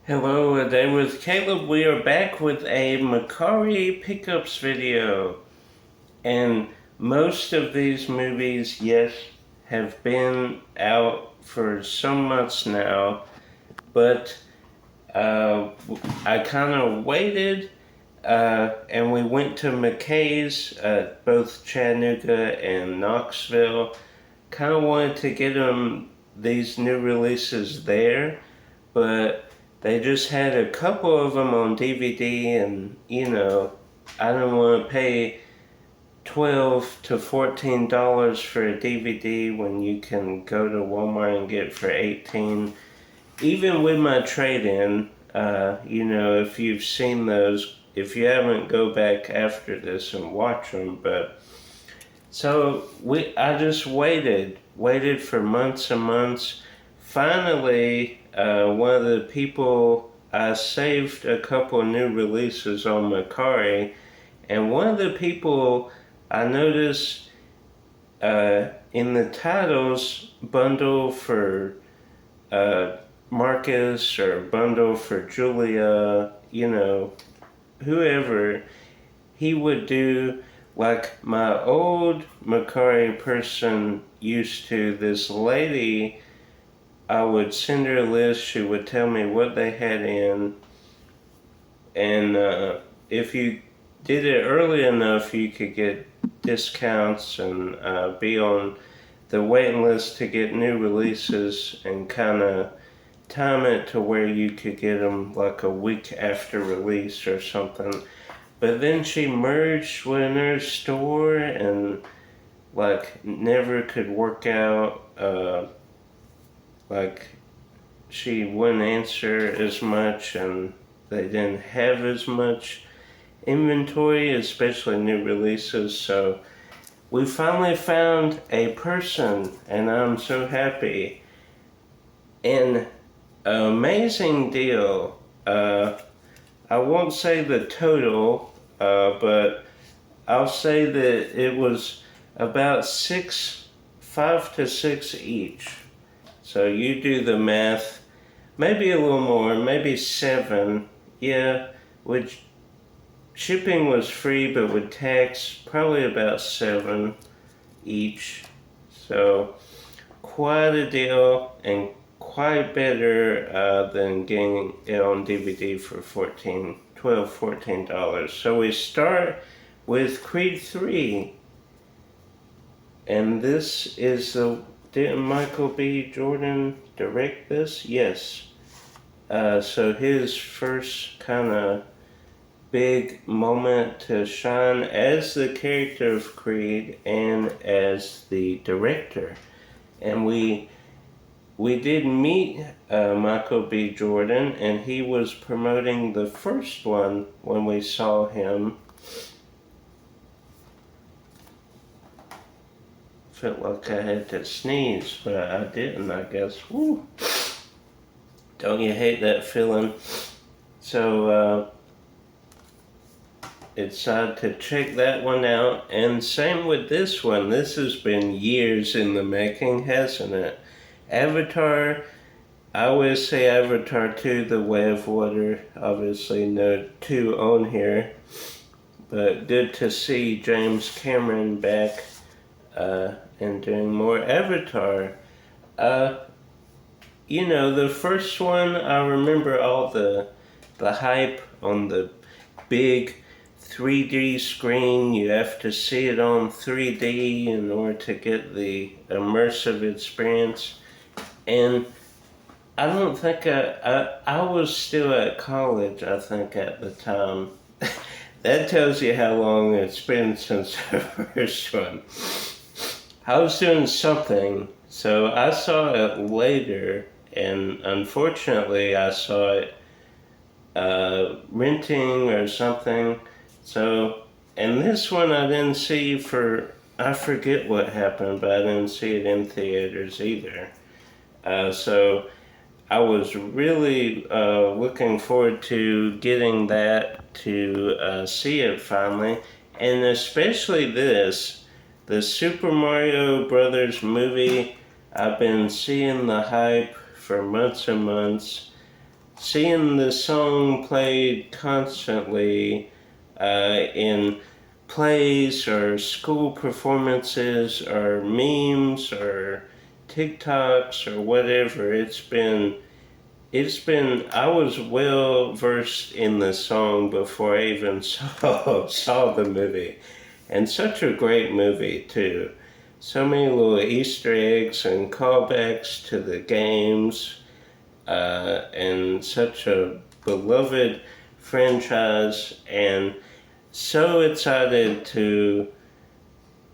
Hello, a day with Caleb. We are back with a Macari pickups video. And most of these movies, yes, have been out for some months now. But I kind of waited and we went to McKay's, both Chattanooga and Knoxville. Kind of wanted to get these new releases there, but they just had a couple of them on DVD, and I don't want to pay $12 to $14 for a DVD when you can go to Walmart and get it for 18. Even with my trade-in, if you've seen those, if you haven't, go back after this and watch them. But so I just waited for months and months. Finally, one of the people, I saved a couple of new releases on Macari, and one of the people I noticed in the titles, bundle for Marcus or bundle for Julia, whoever, he would do like my old Macari person used to. This lady, I would send her a list, she would tell me what they had in, and if you did it early enough, you could get discounts and be on the waiting list to get new releases, and kind of time it to where you could get them like a week after release or something. But then she merged with another store and like never could work out. Like she wouldn't answer as much, and they didn't have as much inventory, especially new releases. So we finally found a person, and I'm so happy. An amazing deal. I won't say the total, but I'll say that it was about 5 to 6 each. So you do the math, maybe a little more, maybe 7. Yeah, which shipping was free, but with tax, probably about 7 each. So quite a deal, and quite better than getting it on DVD for $14. So we start with Creed 3. And this is didn't Michael B. Jordan direct this? Yes. So his first kind of big moment to shine as the character of Creed and as the director. And we did meet Michael B. Jordan, and he was promoting the first one when we saw him. Felt like I had to sneeze, but I didn't, I guess. Woo. Don't you hate that feeling? So decided to check that one out, and same with this one. This has been years in the making, hasn't it? Avatar, I always say Avatar 2, The Way of Water. Obviously no 2 on here, but good to see James Cameron back and doing more Avatar. The first one, I remember all the hype on the big 3D screen. You have to see it on 3D in order to get the immersive experience. And I don't think I was still at college, I think, at the time. That tells you how long it's been since the first one. I was doing something, so I saw it later, and unfortunately I saw it renting or something. So, and this one I didn't see I forget what happened, but I didn't see it in theaters either. So I was really looking forward to getting that to see it finally, and especially this, the Super Mario Brothers movie. I've been seeing the hype for months and months. seeing the song played constantly in plays or school performances or memes or TikToks or whatever, I was well versed in the song before I even saw the movie. And such a great movie too. So many little Easter eggs and callbacks to the games, and such a beloved franchise, and so excited to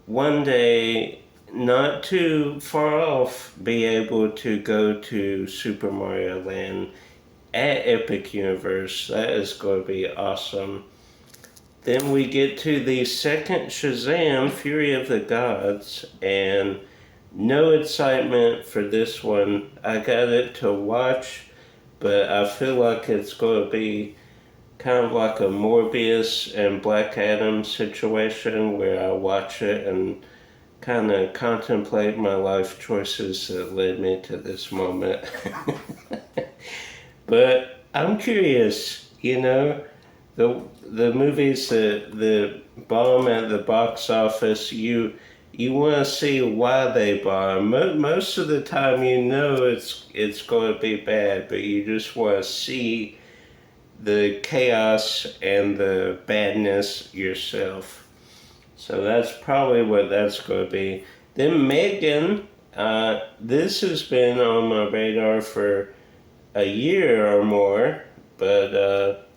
one day, not too far off, be able to go to Super Mario Land at Epic Universe. That is going to be awesome. Then we get to the second Shazam, Fury of the Gods, and no excitement for this one. I got it to watch, but I feel like it's going to be kind of like a Morbius and Black Adam situation where I watch it and kind of contemplate my life choices that led me to this moment. But I'm curious, the movies that the bomb at the box office, you want to see why they bomb. Most of the time, it's going to be bad, but you just want to see the chaos and the badness yourself. So that's probably what that's going to be. Then Megan, this has been on my radar for a year or more, but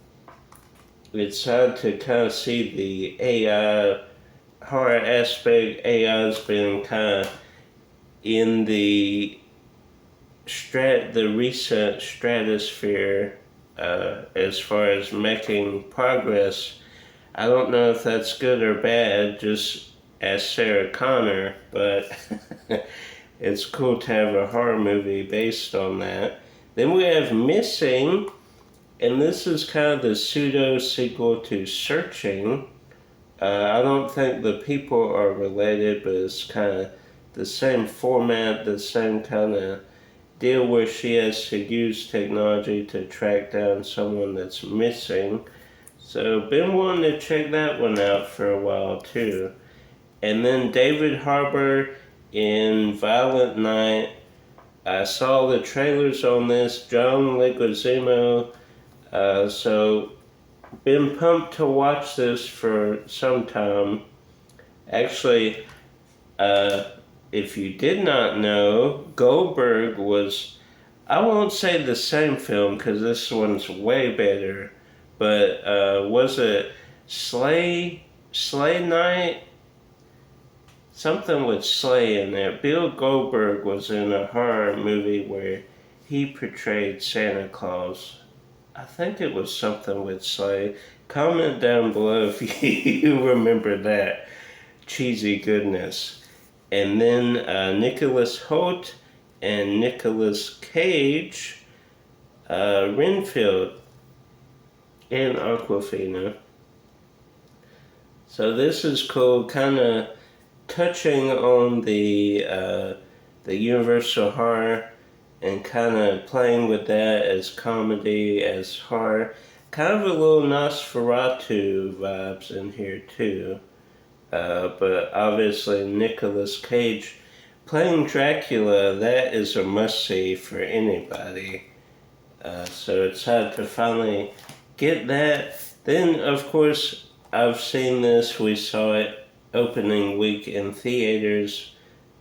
it's hard to kind of see the AI horror aspect. AI has been kind of in the recent stratosphere as far as making progress. I don't know if that's good or bad, just ask Sarah Connor, but it's cool to have a horror movie based on that. Then we have Missing, and this is kind of the pseudo sequel to Searching. I don't think the people are related, but it's kind of the same format, the same kind of deal where she has to use technology to track down someone that's missing. So been wanting to check that one out for a while too. And then David Harbour in Violent Night. I saw the trailers on this, John Leguizamo. So been pumped to watch this for some time. Actually, if you did not know, Goldberg was, I won't say the same film because this one's way better, but was it Slay Night? Something with Slay in there. Bill Goldberg was in a horror movie where he portrayed Santa Claus. I think it was something with Slay. Comment down below if you remember that cheesy goodness. And then Nicholas Hoult and Nicolas Cage, Renfield, and Aquafina. So this is cool, kind of touching on the universal horror and kind of playing with that as comedy, as horror. Kind of a little Nosferatu vibes in here too. But obviously Nicolas Cage playing Dracula, that is a must-see for anybody. So it's hard to finally get that. Then, of course, I've seen this. We saw it opening week in theaters.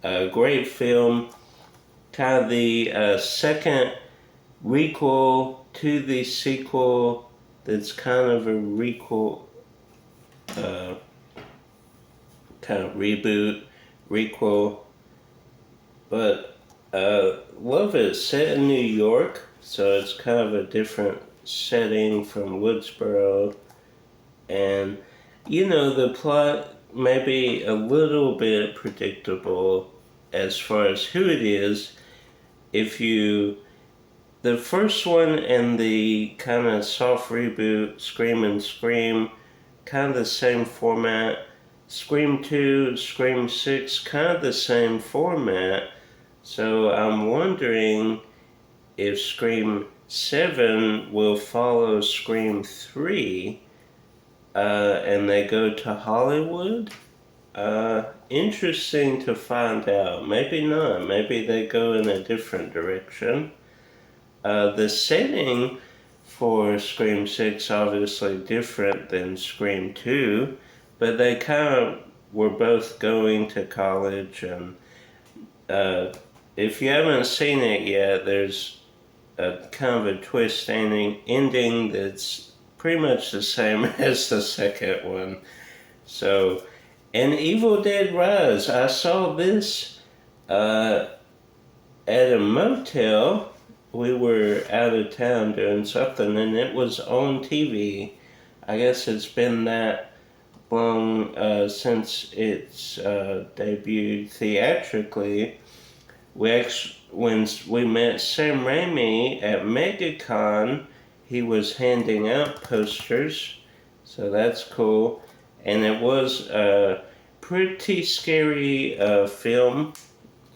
Great film. Kind of the second requel to the sequel that's kind of a requel, kind of reboot, requel. But love it. Set in New York, so it's kind of a different setting from Woodsboro. And, the plot may be a little bit predictable as far as who it is. The first one and the kind of soft reboot, Scream and Scream, kind of the same format. Scream 2, Scream 6, kind of the same format. So I'm wondering if Scream 7 will follow Scream 3, and they go to Hollywood. Interesting to find out. Maybe not. Maybe they go in a different direction. The setting for Scream 6 obviously different than Scream 2, but they kind of were both going to college, and if you haven't seen it yet, there's a kind of a twist ending that's pretty much the same as the second one. So, and Evil Dead Rise, I saw this at a motel. We were out of town doing something, and it was on TV. I guess it's been that long since it's debuted theatrically. When we met Sam Raimi at MegaCon, he was handing out posters, so that's cool. And it was a pretty scary film.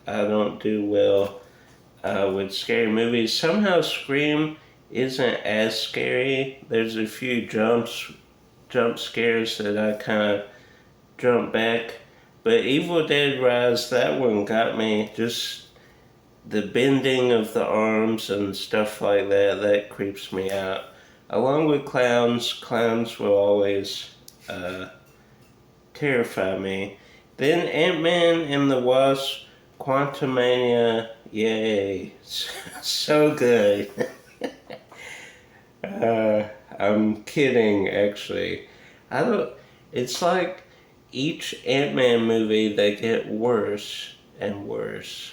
I don't do well with scary movies. Somehow Scream isn't as scary. There's a few jump scares that I kind of jump back. But Evil Dead Rise, that one got me. Just the bending of the arms and stuff like that creeps me out. Along with clowns will always terrify me. Then Ant-Man and the Wasp, Quantumania, yay, so good. I'm kidding, actually. It's like each Ant-Man movie, they get worse and worse.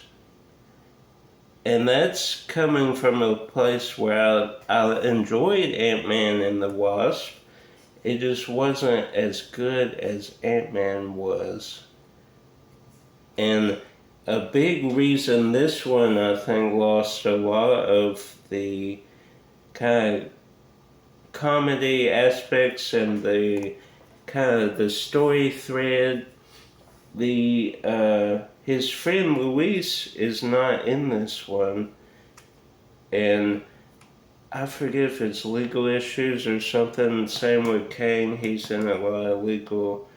And that's coming from a place where I enjoyed Ant-Man and the Wasp. It just wasn't as good as Ant-Man was. And a big reason this one, I think, lost a lot of the kind of comedy aspects and the kind of the story thread. His friend Luis is not in this one, and I forget if it's legal issues or something. Same with Kane, he's in a lot of legal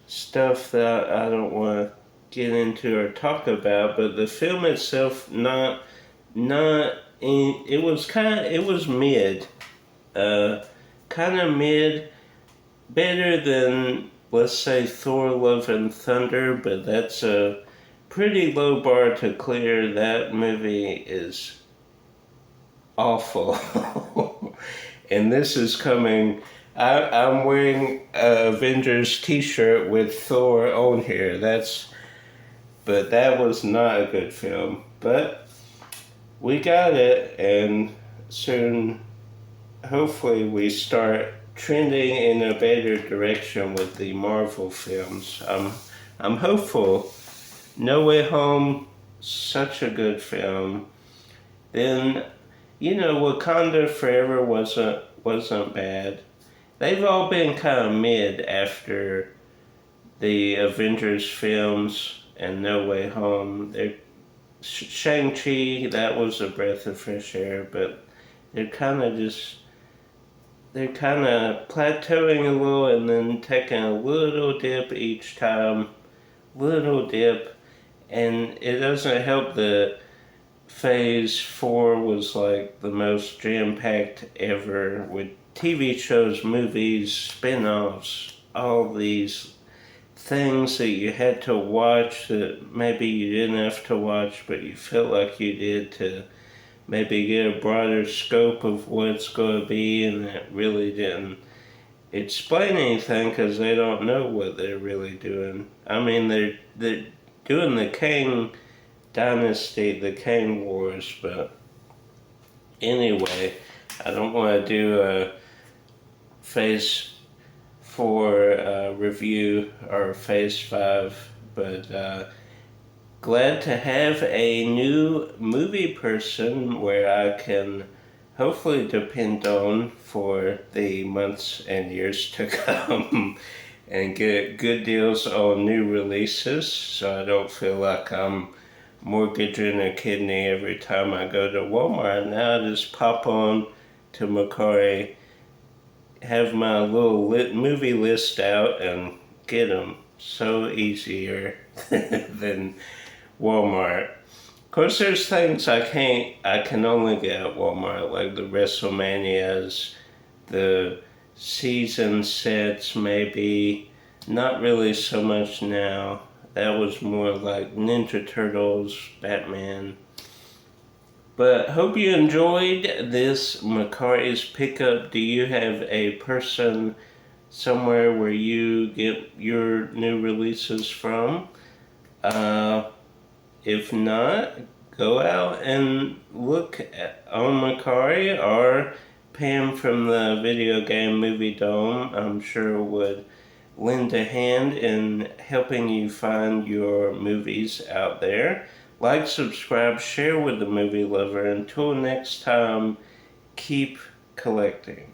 stuff that I don't want to get into or talk about. But the film itself, it was mid, kind of mid, better than, let's say, Thor: Love and Thunder, but that's a pretty low bar to clear. That movie is awful. And this is coming. I'm wearing a Avengers t-shirt with Thor on here. But that was not a good film. But we got it, and soon, hopefully, we start trending in a better direction with the Marvel films. I'm hopeful. No Way Home, such a good film. Then, Wakanda Forever wasn't bad. They've all been kind of mid after the Avengers films and No Way Home. Shang-Chi, that was a breath of fresh air, but they're kind of plateauing a little and then taking a little dip each time. Little dip. And it doesn't help that Phase 4 was like the most jam-packed ever with TV shows, movies, spin-offs, all these things that you had to watch that maybe you didn't have to watch, but you felt like you did to maybe get a broader scope of what it's going to be, and it really didn't explain anything because they don't know what they're really doing. I mean, they're doing the Kang Dynasty, the Kang Wars, but anyway, I don't want to do a Phase 4 review or Phase 5, but glad to have a new movie person where I can hopefully depend on for the months and years to come and get good deals on new releases, so I don't feel like I'm mortgaging a kidney every time I go to Walmart. Now I just pop on to Macari, have my little movie list out, and get them. So easier than Walmart. Of course, there's things I can only get at Walmart, like the WrestleManias, the season sets, maybe. Not really so much now. That was more like Ninja Turtles, Batman. But hope you enjoyed this Macari's pickup. Do you have a person somewhere where you get your new releases from? If not, go out and look on Macari, or Pam from the Video Game Movie Dome, I'm sure would lend a hand in helping you find your movies out there. Like, subscribe, share with the movie lover. Until next time, keep collecting.